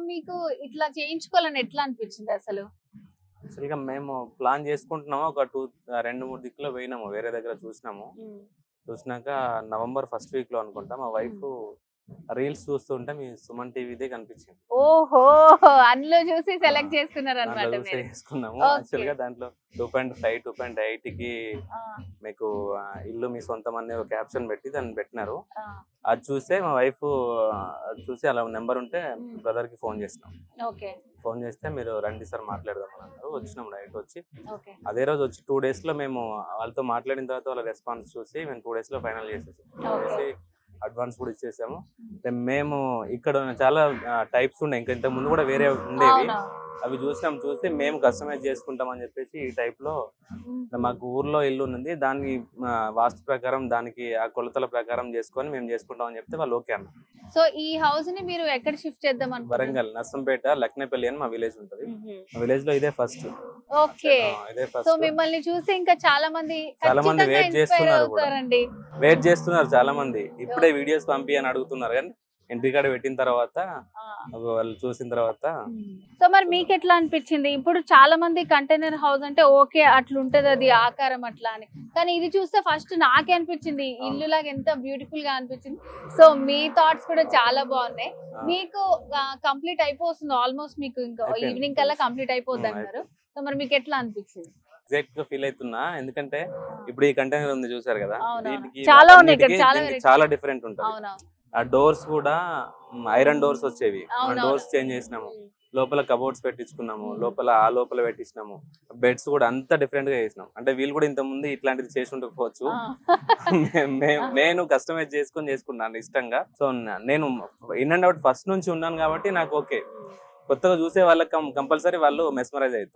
మీకు ఇట్లా చేయించుకోవాలని ఎట్లా అనిపించింది అసలు? యాక్చువల్‌గా మేము ప్లాన్ చేసుకుంటున్నాము. ఒక 2, 3 దిక్కులో పోయినాము. వేరే దగ్గర చూసినాము. హ్మ్. చూసినాక నవంబర్ ఫస్ట్ వీక్‌లో అనుకుంటా మా వైఫ్ రీల్స్ చూస్తుంటే మీ సుమన్ టీవీదే కనిపించింది. ఓహో! అందులో చూసి ఆ! సెలెక్ట్ దాంట్లో చేసుకున్నారన్నమాట చూసే మీరు. చేసుకున్నాము. ఓకే. యాక్చువల్‌గా దాంట్లో 2.5, 2.8కి ఆ! మీకు ఇల్లు మీ సొంతం అనే ఒక క్యాప్షన్ పెట్టి దాన్ని పెట్టినారు. ఆ! అది చూసే మా వైఫ్ అది చూసి అలా నెంబర్ ఉంటే హ్మ్. బ్రదర్‌కి ఫోన్ చేసినాం. ఓకే. ఫోన్ చేస్తే మీరు రండి సార్ మాట్లాడదాం అని అన్నారు. వచ్చినాం డైరెక్ట్ వచ్చి. ఓకే. అదే రోజు వచ్చి 2 డేస్‌లో మేము వాళ్ళతో మాట్లాడిన తర్వాత వాళ్ళ రెస్పాన్స్ చూసి మేము 2 డేస్‌లో ఫైనల్ చేసేసాం. ఓకే. చేసి అడ్వాన్స్ కూడా ఇచ్చేసాము. అంటే మేము ఇక్కడ చాలా టైప్స్ ఉన్నాయి. ఇంకా ఇంతకు ముందు కూడా వేరే ఉండేవి. అవునవును. అవి చూసి మేము కస్టమైజ్ చేసుకుంటాం అని చెప్పేసి ఈ టైప్‌లో హ్మ్. మాకు ఊర్లో ఇల్లు ఉంది. దాన్ని వాస్తు ప్రకారం దానికి ఆ కొలతల ప్రకారం చేసుకొని మేము చేసుకుంటాం అని చెప్తే వాళ్ళు ఓకే అన్నారు. సో ఈ హౌస్‌ని మీరు ఎక్కడ షిఫ్ట్ చేద్దాం అనుకున్నారు? వరంగల్, నర్సంపేట, లక్నేపల్లి అని మా విలేజ్ ఉంటది. హుహు. మా విలేజ్‌లో ఇదే ఫస్ట్. ఓకే. ఇదే సో ఫస్ట్. మిమ్మల్ని చూసి ఇంకా చాలా మంది చాలా మంది ఖచ్చితంగా వెయిట్ ఇన్‌స్పైర్ చేస్తున్నారు కూడా. అవుతారండి. వెయిట్ చేస్తున్నారు చాలా మంది. ఇప్పుడే వీడియోస్ పంపి అని అడుగుతున్నారు కానీ ఇంటికాడ పెట్టిన తర్వాత ఆ! వాళ్ళు చూసిన తర్వాత సో మరి మీకెట్లా అనిపించింది? ఇప్పుడు చాలా మంది కంటైనర్ హౌస్ అంటే ఓకే అట్లుంటది అది ఆకారం అట్లా అని. కానీ ఇది చూస్తే ఫస్ట్ నాకే అనిపించింది ఇల్లులాగా ఎంత బ్యూటిఫుల్ గా అనిపించింది. సో మీ థాట్స్ కూడా చాలా బాగున్నాయి. మీకు కంప్లీట్ అయిపోతుంది ఆల్మోస్ట్ మీకు ఇంకా అయిపోయింది. ఈవినింగ్ కల్లా కంప్లీట్ అయిపోద్ది అంటారు. అయిపోయింది. సో మరి మీకు ఎట్లా అనిపించింది? ఎగ్జాక్ట్ గా ఫీల్ అవుతున్నా. ఎందుకంటే ఇప్పుడు ఈ కంటైనర్ ఉంది చూసారు కదా, అవునవును. దీనికి చాలా ఉన్నాయి ఇక్కడ వాటన్నిటికీ చాలా దీనికి వెరైటీస్. చాలా డిఫరెంట్ ఉంటుంది. అవునవును. ఆ డోర్స్ కూడా ఐరన్ డోర్స్ వచ్చేవి. మనం అవునవును. డోర్స్ చేంజ్ చేసినాము. లోపల కబోర్డ్స్ పెట్టించుకున్నాము. లోపల పెట్టించినాము. బెడ్స్ కూడా అంత డిఫరెంట్ గా చేసినాం. అంటే వీళ్ళు కూడా ఇంత ముందు ఇట్లాంటిది చేసి ఉండకపోవచ్చు. ఆ. నేను కస్టమైజ్ చేసుకున్నాను ఇష్టంగా. సో నేను ఇన్ అండ్ అవుట్ ఫస్ట్ నుంచి ఉన్నాను కాబట్టి నాకు ఓకే. కొత్తగా చూసే వాళ్ళకి కంపల్సరీ వాళ్ళు మెస్మరైజ్ అవుతారు.